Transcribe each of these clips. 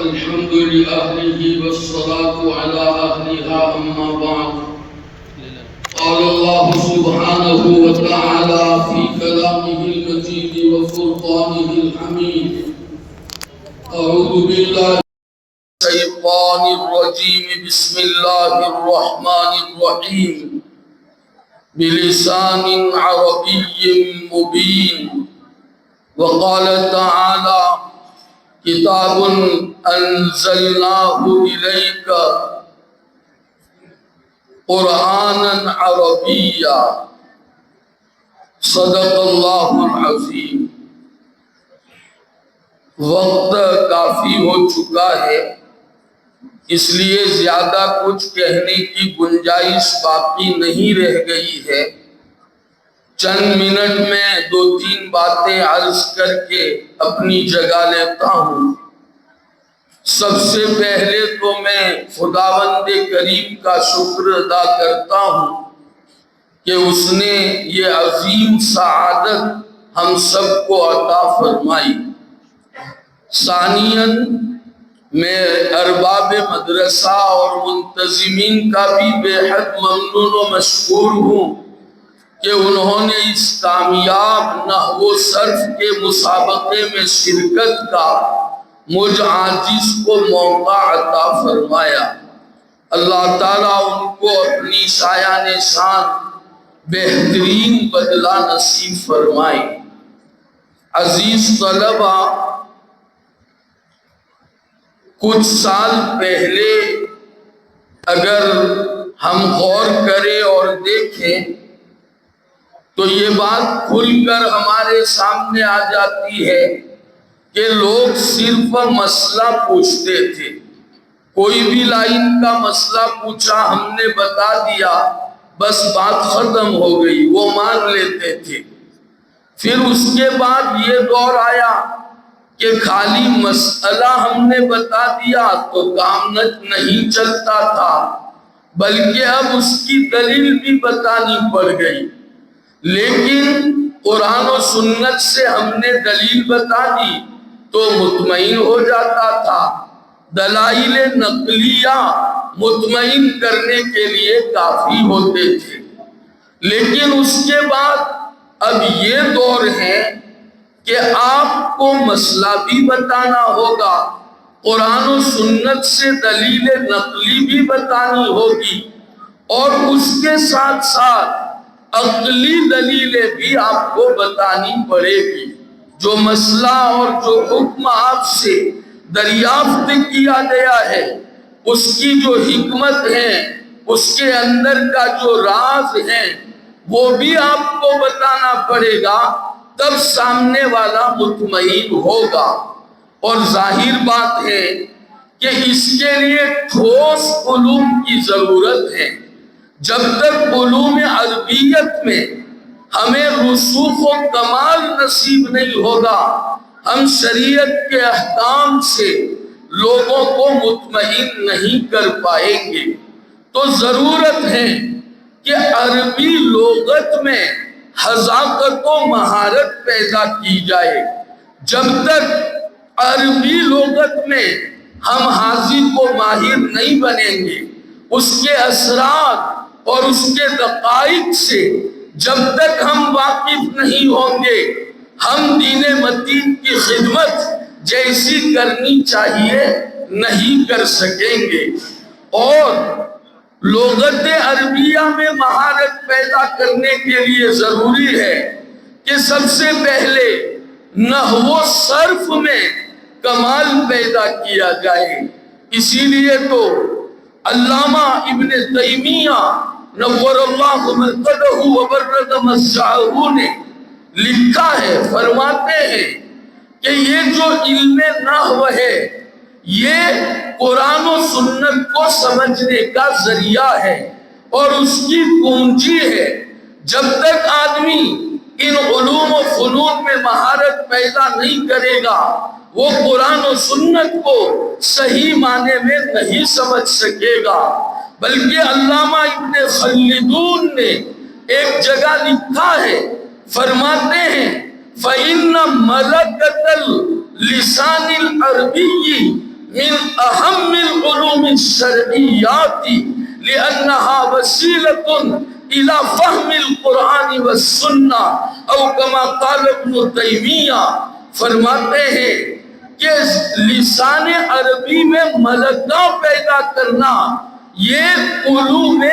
الحمد لأهله والصلاة على أهلها أما بعد قال الله سبحانه وتعالى في كلامه المجيد وفرقانه الحميد أعوذ بالله من الشيطان الرجيم بسم الله الرحمن الرحيم بلسان عربي مبين وقال تعالى کتاب انزلناه الیک قرآنا عربیا صدق اللہ العظیم۔ وقت کافی ہو چکا ہے، اس لیے زیادہ کچھ کہنے کی گنجائش باقی نہیں رہ گئی ہے۔ چند منٹ میں دو تین باتیں عرض کر کے اپنی جگہ لیتا ہوں۔ سب سے پہلے تو میں خداوند کریم کا شکر ادا کرتا ہوں کہ اس نے یہ عظیم سعادت ہم سب کو عطا فرمائی۔ ثانیاً میں ارباب مدرسہ اور منتظمین کا بھی بے حد ممنون و مشکور ہوں کہ انہوں نے اس کامیاب نحو و صرف کے مسابقے میں شرکت کا مجھ عاجز کو موقع عطا فرمایا۔ اللہ تعالیٰ ان کو اپنی شایان شان بہترین بدلہ نصیب فرمائے۔ عزیز طلبہ، کچھ سال پہلے اگر ہم غور کریں اور دیکھیں تو یہ بات کھل کر ہمارے سامنے آ جاتی ہے کہ لوگ صرف مسئلہ پوچھتے تھے۔ کوئی بھی لائن کا مسئلہ پوچھا، ہم نے بتا دیا، بس بات ختم ہو گئی، وہ مان لیتے تھے۔ پھر اس کے بعد یہ دور آیا کہ خالی مسئلہ ہم نے بتا دیا تو کام نہیں چلتا تھا، بلکہ اب اس کی دلیل بھی بتانی پڑ گئی۔ لیکن قرآن و سنت سے ہم نے دلیل بتا دی تو مطمئن ہو جاتا تھا۔ دلائل نقلیہ مطمئن کرنے کے لیے کافی ہوتے تھے۔ لیکن اس کے بعد اب یہ دور ہے کہ آپ کو مسئلہ بھی بتانا ہوگا، قرآن و سنت سے دلیل نقلی بھی بتانی ہوگی، اور اس کے ساتھ ساتھ عقلی دلیلیں بھی آپ کو بتانی پڑے گی۔ جو مسئلہ اور جو حکم آپ سے دریافت کیا گیا ہے، اس کی جو حکمت ہے، اس کے اندر کا جو راز ہے، وہ بھی آپ کو بتانا پڑے گا، تب سامنے والا مطمئن ہوگا۔ اور ظاہر بات ہے کہ اس کے لیے ٹھوس علوم کی ضرورت ہے۔ جب تک علوم عربیت میں ہمیں رسوخ و کمال نصیب نہیں ہوگا، ہم شریعت کے احکام سے لوگوں کو مطمئن نہیں کر پائیں گے۔ تو ضرورت ہے کہ عربی لغت میں حذاقت و مہارت پیدا کی جائے۔ جب تک عربی لغت میں ہم حاذق و ماہر نہیں بنیں گے، اس کے اثرات اور اس کے دقائق سے جب تک ہم واقف نہیں ہوں گے، ہم دین متین کی خدمت جیسی کرنی چاہیے نہیں کر سکیں گے۔ اور لغت عربیہ میں مہارت پیدا کرنے کے لیے ضروری ہے کہ سب سے پہلے نحو و صرف میں کمال پیدا کیا جائے۔ اسی لیے تو علامہ ابن تیمیہ نور اللہ مرقدہ وبرد مسعہ نے لکھا ہے، فرماتے ہیں کہ یہ جو علم نحو ہے، یہ قرآن و سنت کو سمجھنے کا ذریعہ ہے اور اس کی کنجی ہے۔ جب تک آدمی ان علوم و فنون میں مہارت پیدا نہیں کرے گا، وہ قرآن و سنت کو صحیح معنی میں نہیں سمجھ سکے گا۔ بلکہ علامہ ابن خلدون نے ایک جگہ لکھا ہے، فرماتے ہیں فَإِنَّ مَلَكَةَ اللِّسَانِ الْعَرَبِيِّ من اہم العلوم الشرعیات لأنها وسیلة الى فهم القرآن والسنہ او کما قال ابن تیمیہ فرماتے ہیں کہ لسان عربی میں ملکہ پیدا کرنا یہ علوم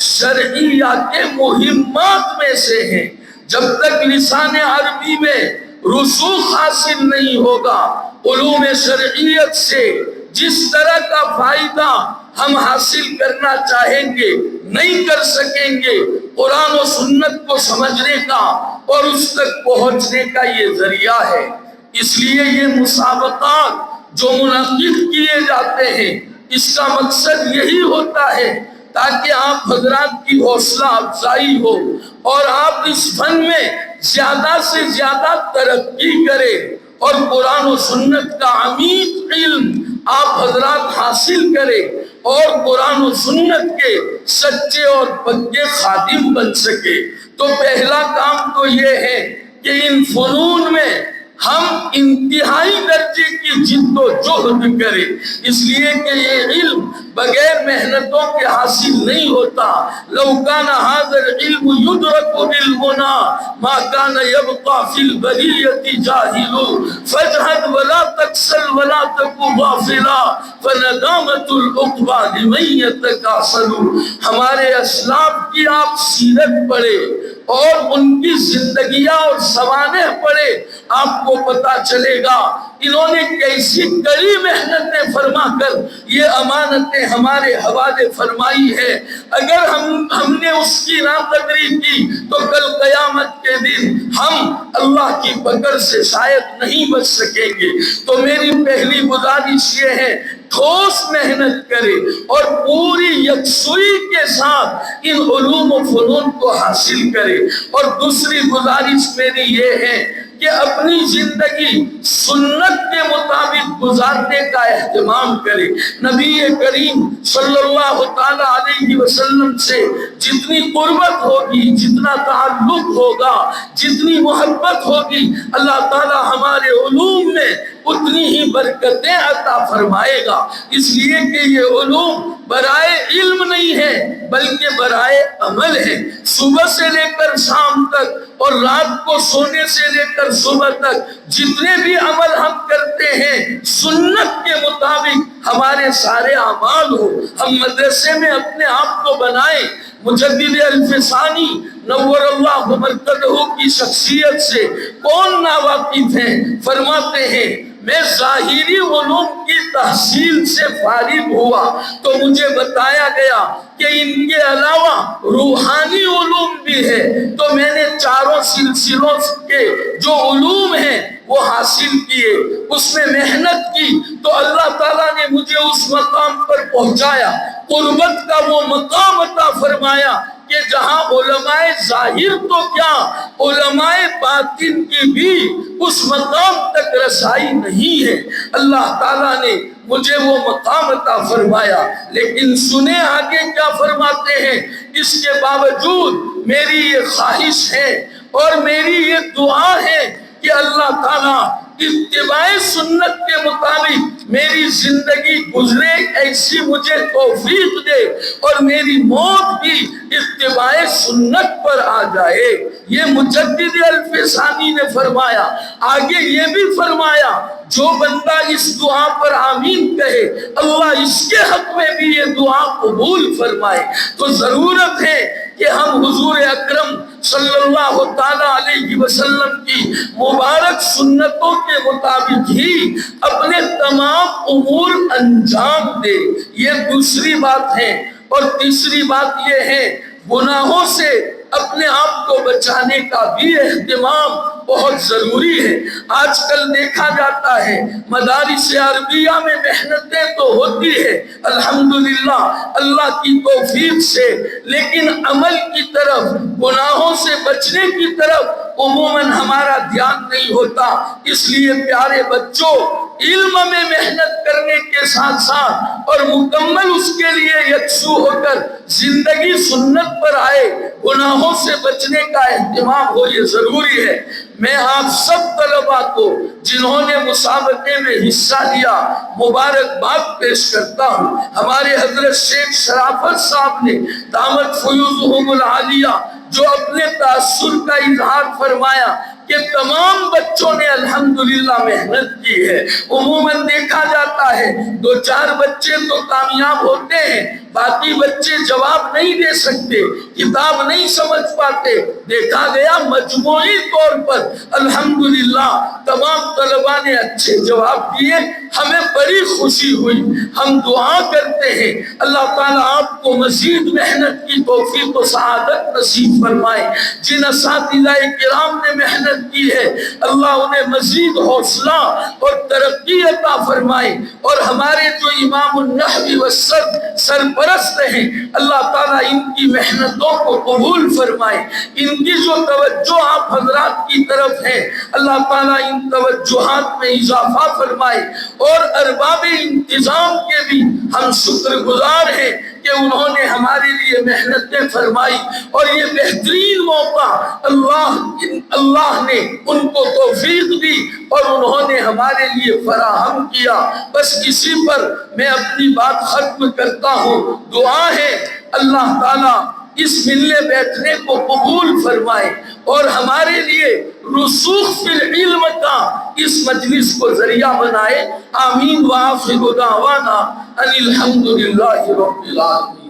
شرعیہ کے مہمات میں سے ہیں۔ جب تک لسان عربی میں رسوخ حاصل نہیں ہوگا، علوم شرعیت سے جس طرح کا فائدہ ہم حاصل کرنا چاہیں گے نہیں کر سکیں گے۔ قرآن و سنت کو سمجھنے کا اور اس تک پہنچنے کا یہ ذریعہ ہے۔ اس لیے یہ مسابقات جو منعقد کیے جاتے ہیں، اس کا مقصد یہی ہوتا ہے تاکہ آپ حضرات کی حوصلہ افزائی ہو اور آپ اس فن میں زیادہ سے زیادہ ترقی کریں اور قرآن و سنت کا عمیق علم آپ حضرات حاصل کریں اور قرآن و سنت کے سچے اور پکے خادم بن سکے۔ تو پہلا کام تو یہ ہے کہ ان فنون میں ہم انتہائی درجے کی جد و جہد کریں، اس لیے کہ یہ علم بغیر محنتوں کے حاصل نہیں ہوتا۔ لو کان ھذا العلم یدرک بالمنی ما کان یبقى فی البریۃ جاہل فاجھد ولا تکسل ولا تک غافلا فندامۃ العقبی لمن یتکاسل۔ ہمارے اسلاف کی آپ سیرت پڑھے اور ان کی زندگیاں اور سوانح پڑھے، آپ کو پتا چلے گا انہوں نے کیسی کڑی محنتیں فرما کر یہ امانتیں ہمارے حوالے فرمائی ہے۔ اگر ہم نے اس کی ناقدری کی تو کل قیامت کے دن ہم اللہ کی پکڑ سے شاید نہیں بچ سکیں گے۔ تو میری پہلی گزارش یہ ہے ٹھوس محنت کرے اور پوری یکسوئی کے ساتھ ان علوم و فنون کو حاصل کرے۔ اور دوسری گزارش میری یہ ہے کہ اپنی زندگی سنت کے مطابق گزارنے کا اہتمام کرے۔ نبی کریم صلی اللہ تعالی علیہ وسلم سے جتنی قربت ہوگی، جتنا تعلق ہوگا، جتنی محبت ہوگی، اللہ تعالی ہمارے علوم میں اتنی ہی برکتیں عطا فرمائے گا۔ اس لیے کہ یہ علوم برائے علم نہیں ہے بلکہ برائے عمل ہے۔ صبح سے لے کر شام تک اور رات کو سونے سے لے کر صبح تک جتنے بھی عمل ہم کرتے ہیں سنت کے مطابق ہمارے سارے اعمال ہو۔ ہم مدرسے میں اپنے آپ کو بنائیں۔ مجدد الفسانی نور اللہ مرکزہ کی شخصیت سے کون ناواقف ہیں؟ فرماتے ہیں میں ظاہری علوم کی تحصیل سے فارغ ہوا تو مجھے بتایا گیا کہ ان کے علاوہ روحانی علوم بھی ہے، تو میں نے چاروں سلسلوں کے جو علوم ہیں وہ حاصل کیے، اس میں محنت کی، تو اللہ تعالیٰ نے مجھے اس مقام پر پہنچایا، قربت کا وہ مقام عطا فرمایا کہ جہاں علماء ظاہر تو کیا علماء باطن کی بھی اس مقام تک رسائی نہیں ہے۔ اللہ تعالیٰ نے مجھے وہ مقام عطا فرمایا، لیکن سنیں آگے کیا فرماتے ہیں۔ اس کے باوجود میری یہ خواہش ہے اور میری یہ دعا ہے کہ اللہ تعالیٰ اتباع سنت کے مطابق میری زندگی گزرے، ایسی مجھے توفیق دے اور میری موت بھی اتباع سنت پر آ جائے۔ یہ مجدد الفسانی نے فرمایا۔ آگے یہ بھی فرمایا جو بندہ اس دعا پر آمین کہے اللہ اس کے حق میں بھی یہ دعا قبول فرمائے۔ تو ضرورت ہے کہ ہم حضور اکرم صلی اللہ تعالی علیہ وسلم کی مبارک سنتوں کے مطابق ہی اپنے تمام امور انجام دے۔ یہ دوسری بات ہے۔ اور تیسری بات یہ ہے گناہوں سے اپنے آپ کو بچانے کا بھی اہتمام بہت ضروری ہے۔ آج کل دیکھا جاتا ہے مدارس عربیہ میں محنتیں تو ہوتی ہے الحمدللہ اللہ کی توفیق سے، لیکن عمل کی طرف، گناہوں سے بچنے کی طرف عموماً ہمارا دھیان نہیں ہوتا۔ اس لیے پیارے بچوں، علم میں محنت کرنے کے ساتھ ساتھ اور مکمل اس کے لیے یکسو ہو کر زندگی سنت پر آئے، گناہوں سے بچنے کا اہتمام ہو، یہ ضروری ہے۔ میں آپ سب طلباء کو جنہوں نے مسابقے میں حصہ لیا مبارکباد پیش کرتا ہوں۔ ہمارے حضرت شیخ شرافت صاحب نے دامت فیوضہم العالیہ جو اپنے تاثر کا اظہار فرمایا کہ تمام بچوں نے الحمدللہ محنت کی ہے۔ عموماً دیکھا جاتا ہے 2-4 بچے تو کامیاب ہوتے ہیں، باقی بچے جواب نہیں دے سکتے، کتاب نہیں سمجھ پاتے۔ دیکھا گیا مجموعی طور پر الحمدللہ تمام طلباء نے اچھے جواب دیے، ہمیں بڑی خوشی ہوئی۔ ہم دعا کرتے ہیں اللہ تعالیٰ آپ کو مزید محنت کی توفیق و سعادت نصیب فرمائے۔ جن اساتذہ کرام نے محنت کی ہے اللہ انہیں مزید حوصلہ اور ترقی عطا فرمائے، اور ہمارے جو امام النحو والصرف سرپرست ہیں اللہ تعالیٰ ان کی محنتوں کو قبول فرمائے۔ ان کی جو توجہ آپ حضرات کی طرف ہے اللہ تعالیٰ ان توجہات میں اضافہ فرمائے، اور ارباب انتظام کے بھی ہم شکر گزار ہیں کہ انہوں نے ہمارے لیے محنتیں فرمائی، اور یہ بہترین موقع اللہ نے ان کو توفیق دی اور انہوں نے ہمارے لیے فراہم کیا۔ بس اسی پر میں اپنی بات ختم کرتا ہوں۔ دعا ہے اللہ تعالیٰ اس ملنے بیٹھنے کو قبول فرمائے اور ہمارے لیے رسوخ فی العلم کا اس مجلس کو ذریعہ بنائے۔ آمین وآخر دعوانا ان الحمدللہ رب العالمین۔